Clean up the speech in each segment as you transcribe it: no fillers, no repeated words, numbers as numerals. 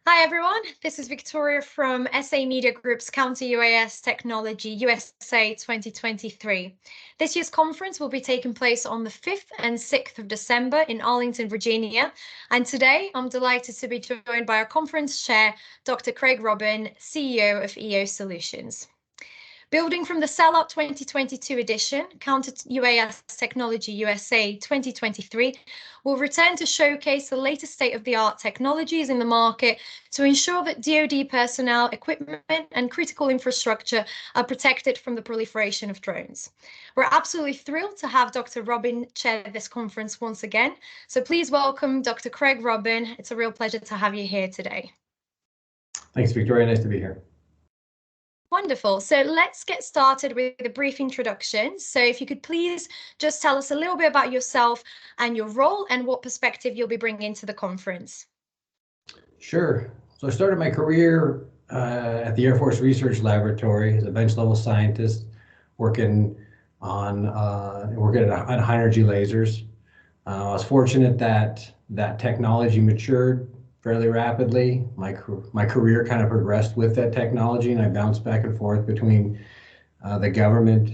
Hi everyone, this is Victoria from SA Media Group's Counter UAS Technology USA 2023. This year's conference will be taking place on the 5th and 6th of December in Arlington, Virginia. And today I'm delighted to be joined by our conference chair, Dr. Craig Robin, CEO of US Solutions. Building from the Sellout 2022 edition, Counter UAS Technology USA 2023 will return to showcase the latest state-of-the-art technologies in the market to ensure that DoD personnel, equipment, and critical infrastructure are protected from the proliferation of drones. We're absolutely thrilled to have Dr. Robin chair this conference once again. So please welcome Dr. Craig Robin. It's a real pleasure to have you here today. Thanks, Victoria. Nice to be here. Wonderful. So let's get started with a brief introduction. So if you could please just tell us a little bit about yourself and your role and what perspective you'll be bringing to the conference. Sure. So I started my career at the Air Force Research Laboratory as a bench level scientist working on high energy lasers. I was fortunate that technology matured fairly rapidly. My career kind of progressed with that technology, and I bounced back and forth between the government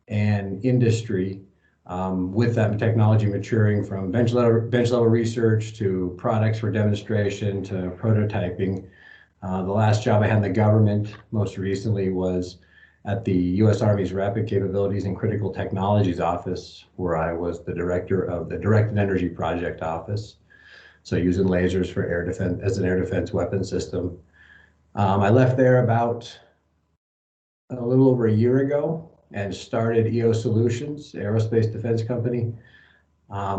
and industry with that technology maturing from bench level research to products for demonstration to prototyping. The last job I had in the government most recently was at the U.S. Army's Rapid Capabilities and Critical Technologies Office, where I was the director of the Directed Energy Project Office. So using lasers for air defense as an air defense weapon system. I left there about a little over a year ago and started US Solutions, aerospace defense company.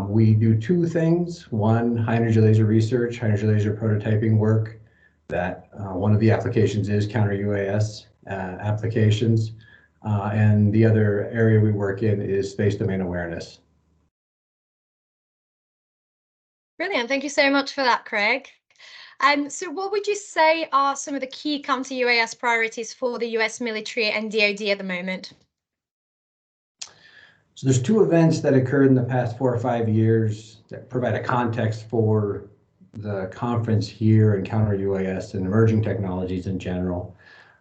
We do two things. One, high energy laser research, high energy laser prototyping work. That one of the applications is counter UAS applications. And the other area we work in is space domain awareness. Brilliant. Thank you so much for that, Craig. So what would you say are some of the key counter UAS priorities for the US military and DoD at the moment? So there's two events that occurred in the past 4 or 5 years that provide a context for the conference here and counter UAS and emerging technologies in general.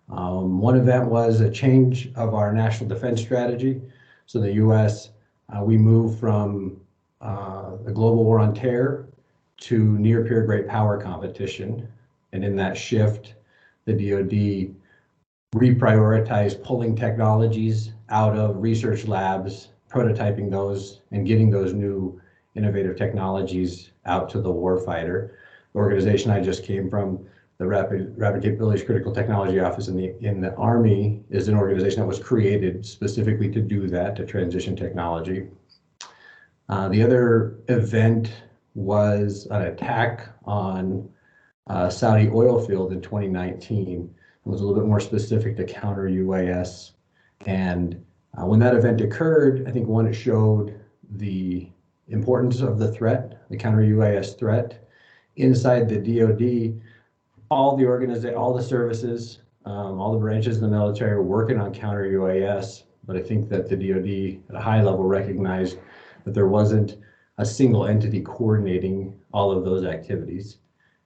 One event was a change of our national defense strategy. So the US, we moved from the global war on terror to near peer great power competition. And in that shift, the DoD reprioritized pulling technologies out of research labs, prototyping those, and getting those new innovative technologies out to the warfighter. The organization I just came from, the Rapid Capabilities Critical Technology Office in the Army, is an organization that was created specifically to do that, to transition technology. The other event was an attack on Saudi oil field in 2019. It was a little bit more specific to counter UAS. And when that event occurred, I think one, it showed the importance of the threat, the counter UAS threat. Inside the DoD, all the services, all the branches in the military are working on counter UAS. But I think that the DoD at a high level recognized that there wasn't a single entity coordinating all of those activities.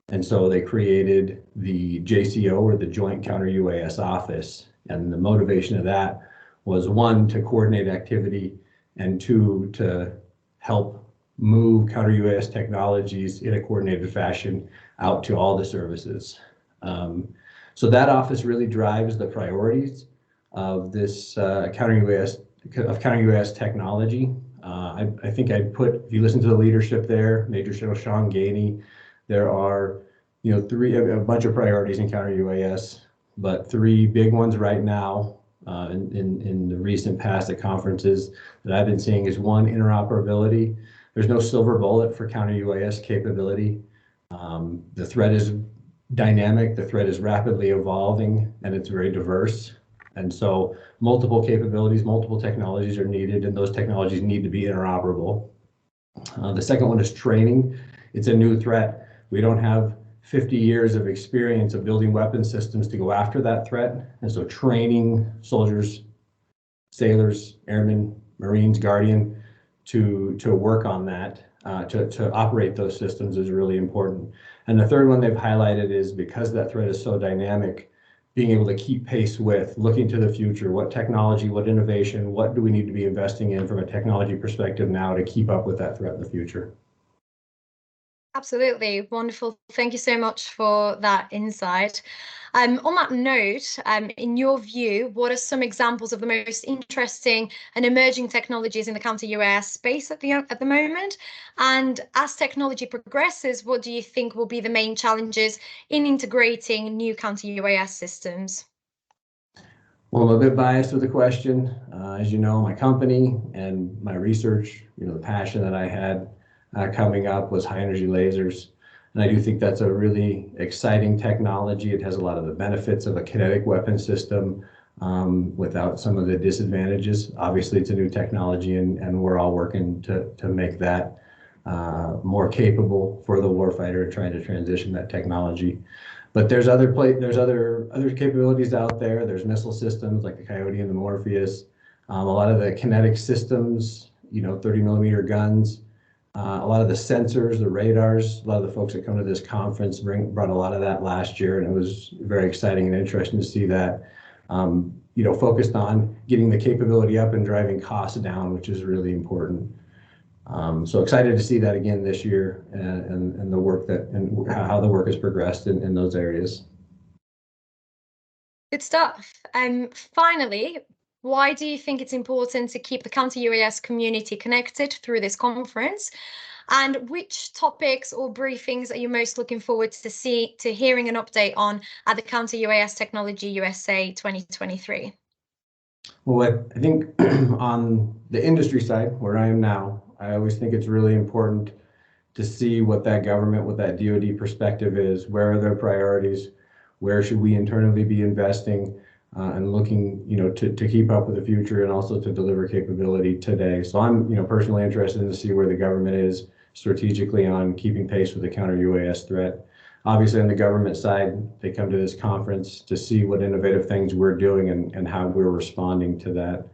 And so they created the JCO, or the Joint Counter UAS Office. And the motivation of that was, one, to coordinate activity, and two, to help move counter UAS technologies in a coordinated fashion out to all the services. So that office really drives the priorities of this counter UAS technology. I think I'd put, if you listen to the leadership there, Major General Sean Gainey, there are a bunch of priorities in counter UAS, but three big ones right now in the recent past at conferences that I've been seeing is, one, interoperability. There's no silver bullet for counter UAS capability. The threat is dynamic, the threat is rapidly evolving, and it's very diverse. And so multiple capabilities, multiple technologies are needed, and those technologies need to be interoperable. The second one is training. It's a new threat. We don't have 50 years of experience of building weapon systems to go after that threat. And so training soldiers, sailors, airmen, Marines, Guardian, to work on that, to operate those systems is really important. And the third one they've highlighted is because that threat is so dynamic, being able to keep pace with, looking to the future, what technology, what innovation, what do we need to be investing in from a technology perspective now to keep up with that threat in the future. Absolutely. Wonderful. Thank you so much for that insight. On that note, in your view, what are some examples of the most interesting and emerging technologies in the counter-UAS space at the moment? And as technology progresses, what do you think will be the main challenges in integrating new counter-UAS systems? Well, I'm a bit biased with the question. As you know, my company and my research, the passion that I had coming up was high energy lasers. And I do think that's a really exciting technology. It has a lot of the benefits of a kinetic weapon system without some of the disadvantages. Obviously, it's a new technology, and we're all working to make that more capable for the warfighter, trying to transition that technology. But there's other capabilities out there. There's missile systems like the Coyote and the Morpheus. A lot of the kinetic systems, 30 millimeter guns. A lot of the sensors, the radars, a lot of the folks that come to this conference brought a lot of that last year, and it was very exciting and interesting to see that, focused on getting the capability up and driving costs down, which is really important. So excited to see that again this year, and the work and how the work has progressed in those areas. Good stuff. Finally, why do you think it's important to keep the counter-UAS community connected through this conference? And which topics or briefings are you most looking forward to hearing an update on at the Counter-UAS Technology USA 2023? Well, I think on the industry side, where I am now, I always think it's really important to see what that government, what that DoD perspective is, where are their priorities, where should we internally be investing, and looking, to keep up with the future and also to deliver capability today. So I'm, personally interested in to see where the government is strategically on keeping pace with the counter-UAS threat. Obviously, on the government side, they come to this conference to see what innovative things we're doing and how we're responding to that.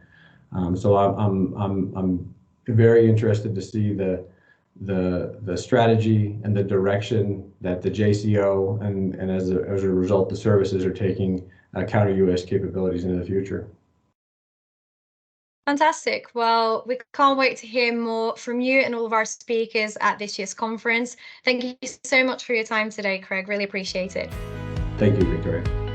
So I'm very interested to see the strategy and the direction that the JCO and as a result the services are taking counter-UAS capabilities into the future. Fantastic. Well, we can't wait to hear more from you and all of our speakers at this year's conference. Thank you so much for your time today, Craig. Really appreciate it. Thank you, Victoria.